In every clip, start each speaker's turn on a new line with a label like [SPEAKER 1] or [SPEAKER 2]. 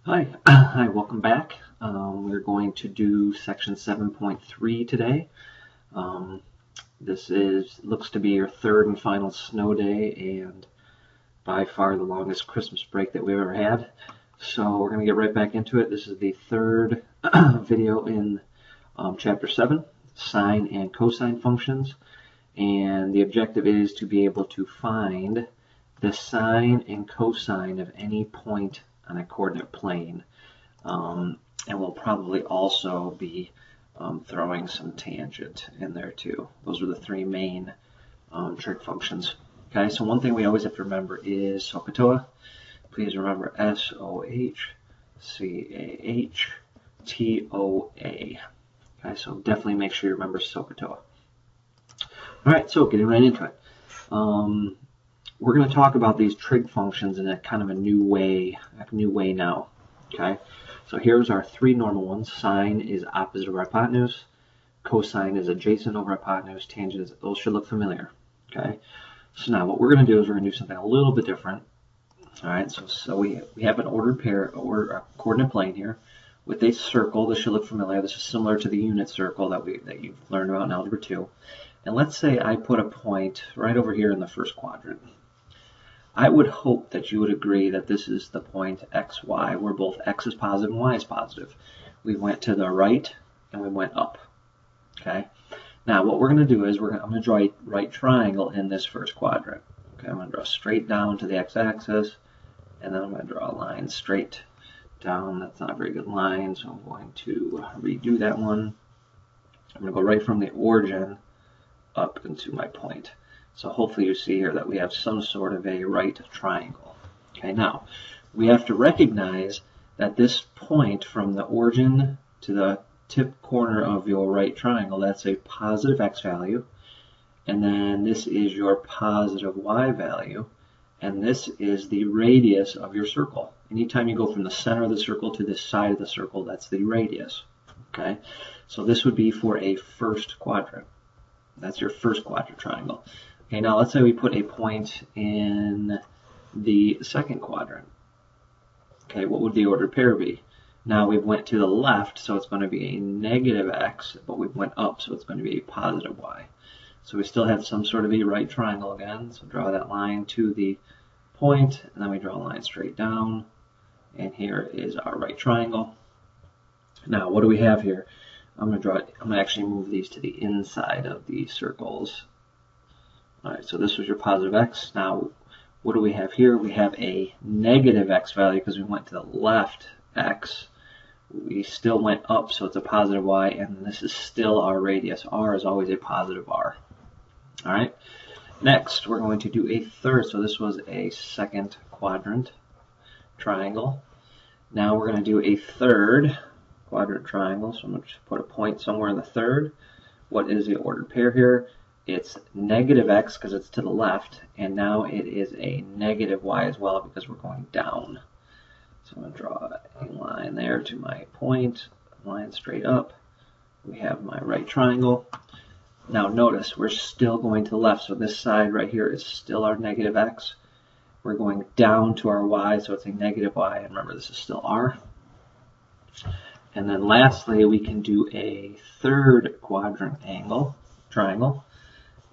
[SPEAKER 1] Hi, hi, welcome back. We're going to do section 7.3 today. Um, looks to be your third and final snow day and by far the longest Christmas break that we've ever had. So we're going to get right back into it. This is the third video in chapter 7, sine and cosine functions. And the objective is to be able to find the sine and cosine of any point on a coordinate plane. And we'll probably also be throwing some tangent in there too. Those are the three main trig functions. Okay, so one thing we always have to remember is SOHCAHTOA. Please remember SOHCAHTOA. Okay, so definitely make sure you remember SOHCAHTOA. All right, so getting right into it. We're going to talk about these trig functions in a kind of a new way now. Okay, so here's our three normal ones. Sine is opposite over hypotenuse. Cosine is adjacent over hypotenuse. Tangent is, those should look familiar. Okay, so now what we're going to do is we're going to do something a little bit different. All right, so we have an ordered pair or a coordinate plane here with a circle. This should look familiar. This is similar to the unit circle that you've learned about in Algebra 2. And let's say I put a point right over here in the first quadrant. I would hope that you would agree that this is the point xy, where both x is positive and y is positive. We went to the right and we went up. Okay. Now what we're going to do is I'm going to draw a right triangle in this first quadrant. Okay, I'm going to draw straight down to the x-axis, and then I'm going to draw a line straight down. That's not a very good line, so I'm going to redo that one. I'm going to go right from the origin up into my point. So hopefully you see here that we have some sort of a right triangle. Okay, now we have to recognize that this point from the origin to the tip corner of your right triangle, that's a positive x value, and then this is your positive y value, and this is the radius of your circle. Anytime you go from the center of the circle to this side of the circle, that's the radius. Okay, so this would be for a first quadrant. That's your first quadrant triangle. Okay, now let's say we put a point in the second quadrant. Okay, what would the ordered pair be? Now we went to the left, so it's going to be a negative x, but we went up, so it's going to be a positive y. So we still have some sort of a right triangle again. So draw that line to the point, and then we draw a line straight down. And here is our right triangle. Now, what do we have here? I'm going to actually move these to the inside of the circles. All right, so this was your positive x. Now, what do we have here? We have a negative x value because we went to the left x. We still went up, so it's a positive y, and this is still our radius. R is always a positive r. All right, next we're going to do a third. So this was a second quadrant triangle. Now we're going to do a third quadrant triangle. So I'm going to put a point somewhere in the third. What is the ordered pair here? It's negative x because it's to the left, and now it is a negative y as well because we're going down. So I'm going to draw a line there to my point, line straight up. We have my right triangle. Now notice we're still going to the left, so this side right here is still our negative x. We're going down to our y, so it's a negative y, and remember this is still r. And then lastly, we can do a third quadrant triangle,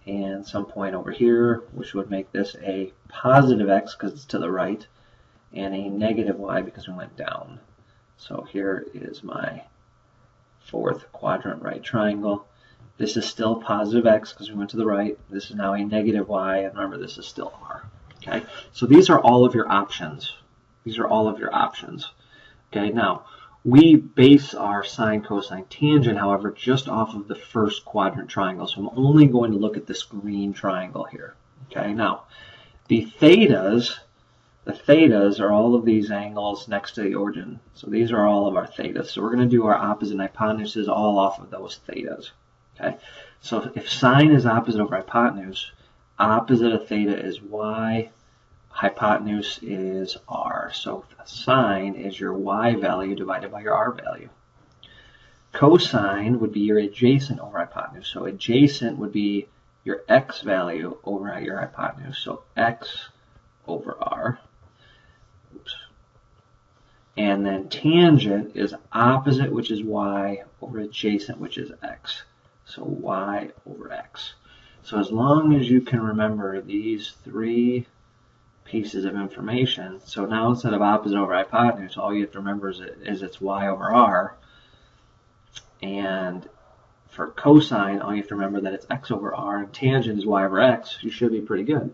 [SPEAKER 1] and some point over here, which would make this a positive x because it's to the right, and a negative y because we went down. So here is my fourth quadrant right triangle. This is still positive x because we went to the right. This is now a negative y, and remember this is still r. Okay, so these are all of your options. These are all of your options. Okay, now we base our sine, cosine, tangent, however, just off of the first quadrant triangle. So I'm only going to look at this green triangle here. Okay, now the thetas are all of these angles next to the origin. So these are all of our thetas. So we're going to do our opposite and hypotenuses all off of those thetas. Okay, so if sine is opposite over hypotenuse, opposite of theta is y, hypotenuse is r. So sine is your y value divided by your r value. Cosine would be your adjacent over hypotenuse. So adjacent would be your x value over your hypotenuse. So x over r. Oops. And then tangent is opposite, which is y, over adjacent, which is x. So y over x. So as long as you can remember these three pieces of information, so now instead of opposite over hypotenuse, all you have to remember is it's y over r. And for cosine, all you have to remember that it's x over r, and tangent is y over x. You should be pretty good.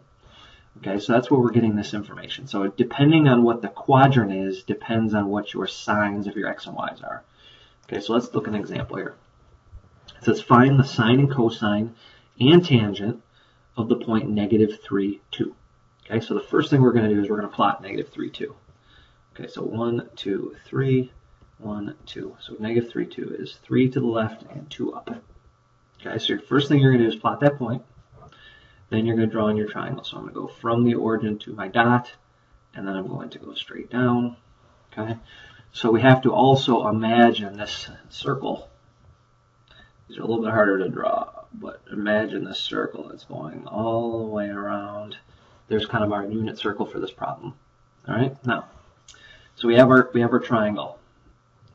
[SPEAKER 1] Okay, so that's where we're getting this information. So depending on what the quadrant is, depends on what your sines of your x and y's are. Okay, so let's look at an example here. It says find the sine and cosine and tangent of the point negative 3, 2. Okay, so the first thing we're going to do is we're going to plot negative 3, 2. Okay, so 1, 2, 3, 1, 2. So negative 3, 2 is 3 to the left and 2 up. Okay, so your first thing you're going to do is plot that point. Then you're going to draw in your triangle. So I'm going to go from the origin to my dot, and then I'm going to go straight down. Okay, so we have to also imagine this circle. These are a little bit harder to draw, but imagine this circle that's going all the way around. There's kind of our unit circle for this problem. All right, now, so we have our triangle,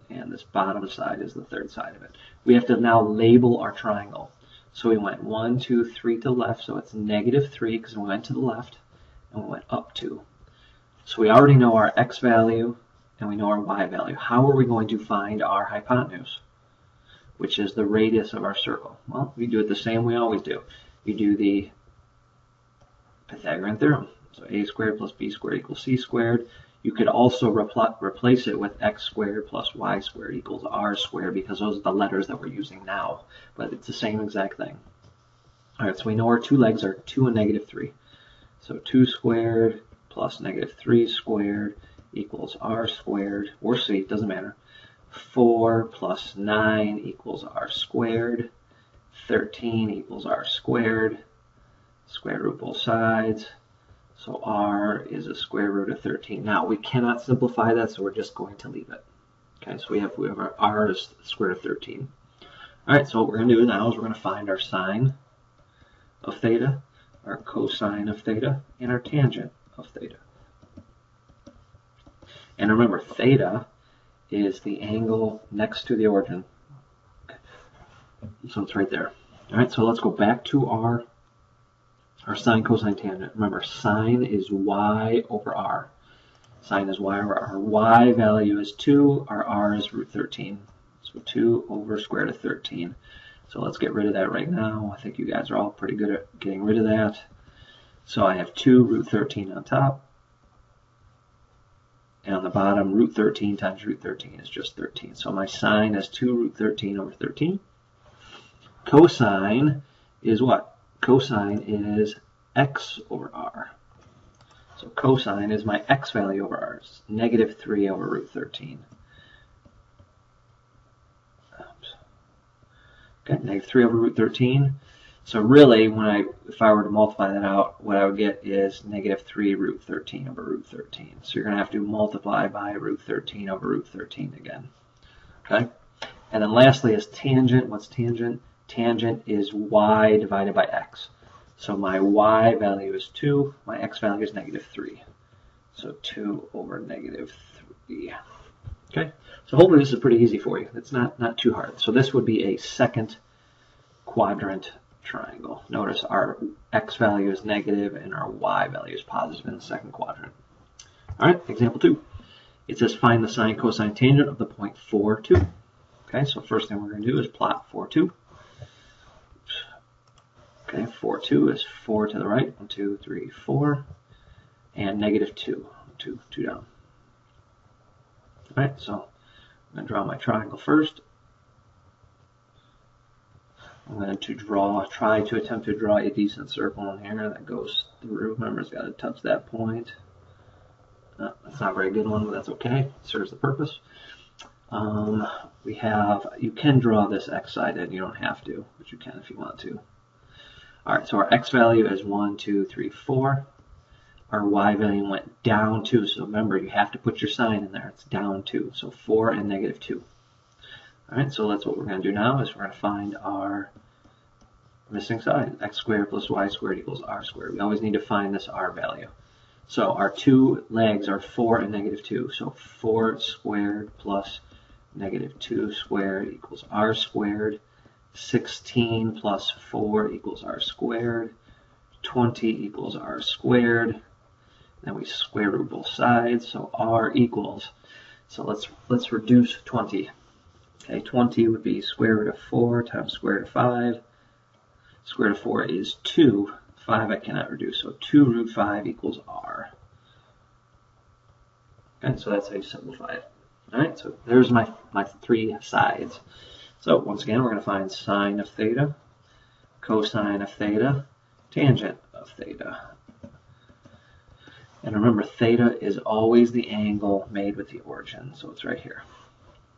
[SPEAKER 1] and this bottom side is the third side of it. We have to now label our triangle. So we went 1, 2, 3 to the left, so it's negative 3 because we went to the left, and we went up 2. So we already know our x value, and we know our y value. How are we going to find our hypotenuse, which is the radius of our circle? Well, we do it the same we always do. You do the Pythagorean theorem. So a squared plus b squared equals c squared. You could also replace it with x squared plus y squared equals r squared, because those are the letters that we're using now. But it's the same exact thing. All right, so we know our two legs are 2 and negative 3. So 2 squared plus negative 3 squared equals r squared, or c, doesn't matter. 4 plus 9 equals r squared. 13 equals r squared. Square root both sides. So r is a square root of 13. Now, we cannot simplify that, so we're just going to leave it. Okay, so we have our r is the square root of 13. All right, so what we're going to do now is we're going to find our sine of theta, our cosine of theta, and our tangent of theta. And remember, theta is the angle next to the origin. Okay. So it's right there. All right, so let's go back to our sine, cosine, tangent. Remember, sine is y over r. Sine is y over r. Our y value is 2. Our r is root 13. So 2 over square root of 13. So let's get rid of that right now. I think you guys are all pretty good at getting rid of that. So I have 2 root 13 on top. And on the bottom, root 13 times root 13 is just 13. So my sine is 2 root 13 over 13. Cosine is what? Cosine is x over r. So cosine is my x value over r. It's negative 3 over root 13. Oops. Okay, negative 3 over root 13. So really, if I were to multiply that out, what I would get is negative 3 root 13 over root 13. So you're going to have to multiply by root 13 over root 13 again. Okay? And then lastly is tangent. What's tangent? Tangent is y divided by x. So my y value is 2. My x value is negative 3. So 2 over negative 3. Okay? So hopefully this is pretty easy for you. It's not too hard. So this would be a second quadrant triangle. Notice our x value is negative and our y value is positive in the second quadrant. All right, example 2. It says find the sine, cosine, tangent of the point 4, 2. Okay, so first thing we're going to do is plot 4, 2. Okay, 4, 2 is 4 to the right. 1, 2, 3, 4. And negative 2. 2 down. All right, so I'm going to draw my triangle first. I'm going to try to attempt to draw a decent circle in here that goes through. Remember, it's got to touch that point. That's not a very good one, but that's okay. It serves the purpose. You can draw this x side in. You don't have to, but you can if you want to. All right, so our x value is 1, 2, 3, 4. Our y value went down 2. So remember, you have to put your sign in there. It's down 2. So 4 and negative 2. All right, so that's what we're going to do now is we're going to find our missing side. X squared plus y squared equals r squared. We always need to find this r value. So our two legs are 4 and negative 2. So 4 squared plus negative 2 squared equals r squared. 16 plus 4 equals r squared. 20 equals r squared. Then we square root both sides, so r equals. So let's reduce 20. Okay, 20 would be square root of 4 times square root of 5. Square root of 4 is 2. 5 I cannot reduce, so 2 root 5 equals r. Okay, so that's how you simplify it. All right, so there's my three sides. So once again, we're going to find sine of theta, cosine of theta, tangent of theta. And remember, theta is always the angle made with the origin, so it's right here.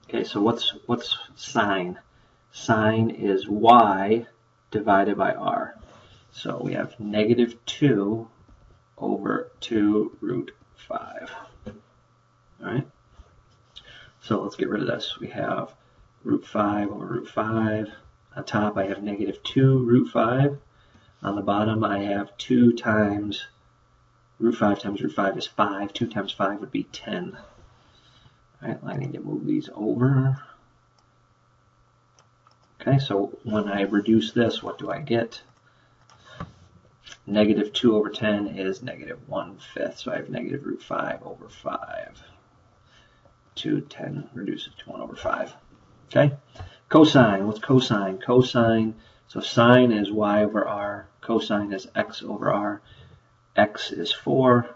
[SPEAKER 1] Okay, so what's sine? Sine is y divided by r. So we have negative 2 over 2 root 5. All right. So let's get rid of this. We have root 5 over root 5. On top I have negative 2 root 5. On the bottom I have 2 times root 5 times root 5 is 5. 2 times 5 would be 10. All right, I need to move these over. Okay, so when I reduce this, what do I get? Negative 2 over 10 is negative 1/5. So I have negative root 5 over 5. 2, 10 reduces to 1 over 5. Okay, cosine. What's cosine? Cosine, so sine is y over r. Cosine is x over r. X is 4.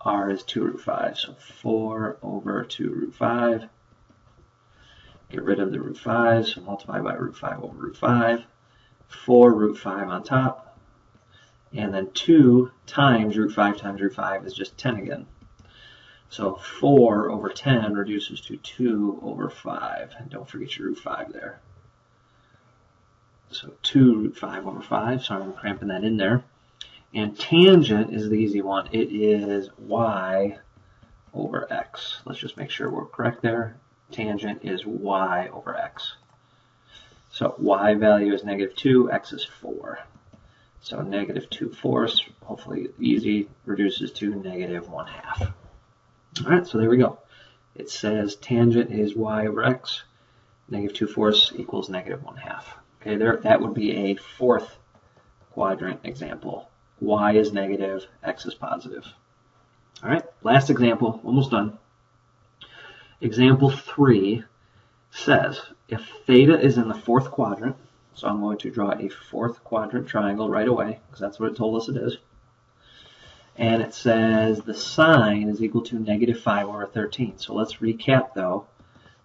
[SPEAKER 1] R is 2 root 5. So 4 over 2 root 5. Get rid of the root 5. So multiply by root 5 over root 5. 4 root 5 on top. And then 2 times root 5 is just 10 again. So 4 over 10 reduces to 2 over 5. And don't forget your root 5 there. So 2 root 5 over 5. Sorry, I'm cramping that in there. And tangent is the easy one. It is y over x. Let's just make sure we're correct there. Tangent is y over x. So y value is negative 2, x is 4. So negative 2/4, hopefully easy, reduces to negative 1/2. All right, so there we go. It says tangent is y over x. Negative 2/4 equals negative 1/2. Okay, that would be a fourth quadrant example. Y is negative, x is positive. All right, last example, almost done. Example 3 says if theta is in the fourth quadrant, so I'm going to draw a fourth quadrant triangle right away, because that's what it told us it is. And it says the sine is equal to negative 5 over 13. So let's recap though.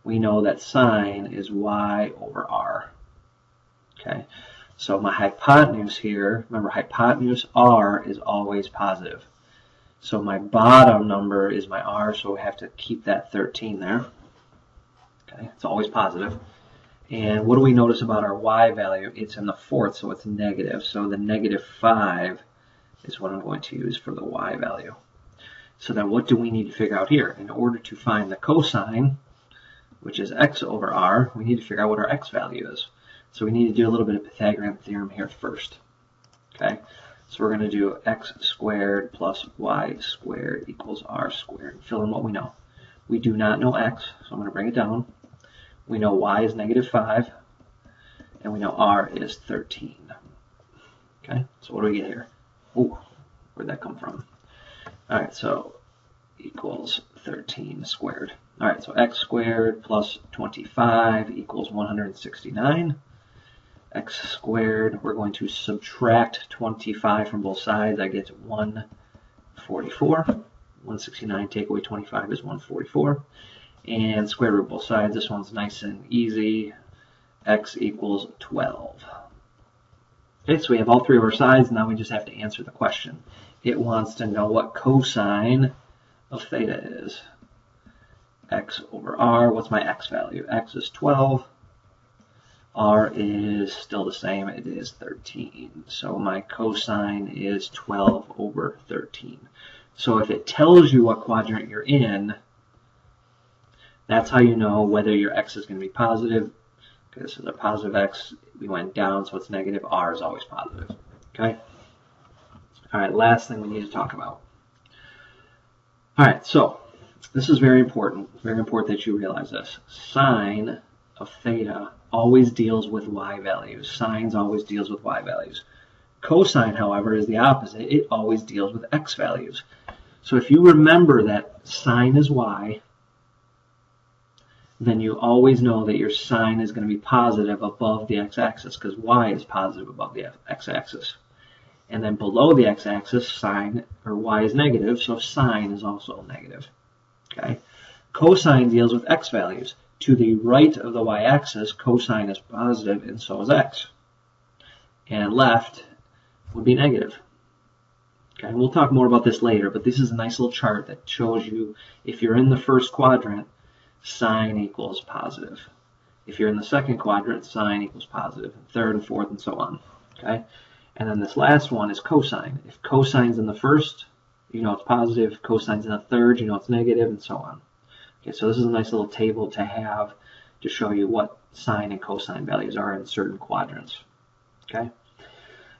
[SPEAKER 1] We know that sine is y over r. Okay, so my hypotenuse here, remember hypotenuse r is always positive. So my bottom number is my r, so we have to keep that 13 there. Okay, it's always positive. And what do we notice about our y value? It's in the fourth, so it's negative. So the negative 5 is what I'm going to use for the y value. So then what do we need to figure out here? In order to find the cosine, which is x over r, we need to figure out what our x value is. So we need to do a little bit of Pythagorean theorem here first. Okay, so we're going to do x squared plus y squared equals r squared. Fill in what we know. We do not know x, so I'm going to bring it down. We know y is negative 5, and we know r is 13. Okay, so what do we get here? Ooh, where'd that come from? All right, so equals 13 squared. All right, so x squared plus 25 equals 169. X squared, we're going to subtract 25 from both sides. I get 144. 169 take away 25 is 144. And square root both sides. This one's nice and easy. X equals 12. Okay, so we have all three of our sides. Now we just have to answer the question. It wants to know what cosine of theta is. X over r. What's my x value? X is 12. R is still the same. It is 13. So my cosine is 12 over 13. So if it tells you what quadrant you're in, that's how you know whether your x is going to be positive. Okay, this is a positive x. We went down, so it's negative. R is always positive. Okay? All right, last thing we need to talk about. All right, so this is very important that you realize this. Sine of theta always deals with y values. Sines always deals with y values. Cosine, however, is the opposite. It always deals with x values. So if you remember that sine is y, then you always know that your sine is going to be positive above the x-axis because y is positive above the x-axis. And then below the x-axis, sine or y is negative, so sine is also negative. Okay. Cosine deals with x values. To the right of the y-axis, cosine is positive and so is x. And left would be negative. Okay, we'll talk more about this later, but this is a nice little chart that shows you if you're in the first quadrant, sine equals positive. If you're in the second quadrant, sine equals positive. Third and fourth and so on. Okay, and then this last one is cosine. If cosine's in the first, you know it's positive. If cosine's in the third, you know it's negative, and so on. Okay, so this is a nice little table to have to show you what sine and cosine values are in certain quadrants. Okay.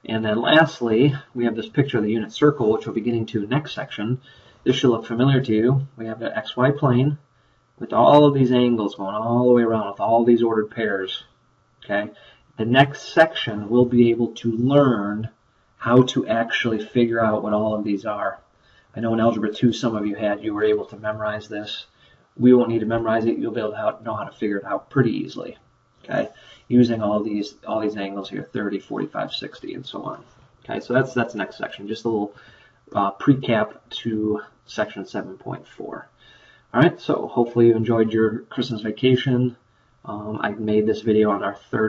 [SPEAKER 1] And then lastly, we have this picture of the unit circle, which we'll be getting to next section. This should look familiar to you. We have the xy plane with all of these angles going all the way around with all these ordered pairs. Okay. The next section we'll be able to learn how to actually figure out what all of these are. I know in Algebra 2 some of you were able to memorize this. We won't need to memorize it. You'll be able to know how to figure it out pretty easily. Okay, using all these angles here, 30, 45, 60, and so on. Okay, so that's the next section. Just a little pre-cap to section 7.4. All right, so hopefully you enjoyed your Christmas vacation. I made this video on our third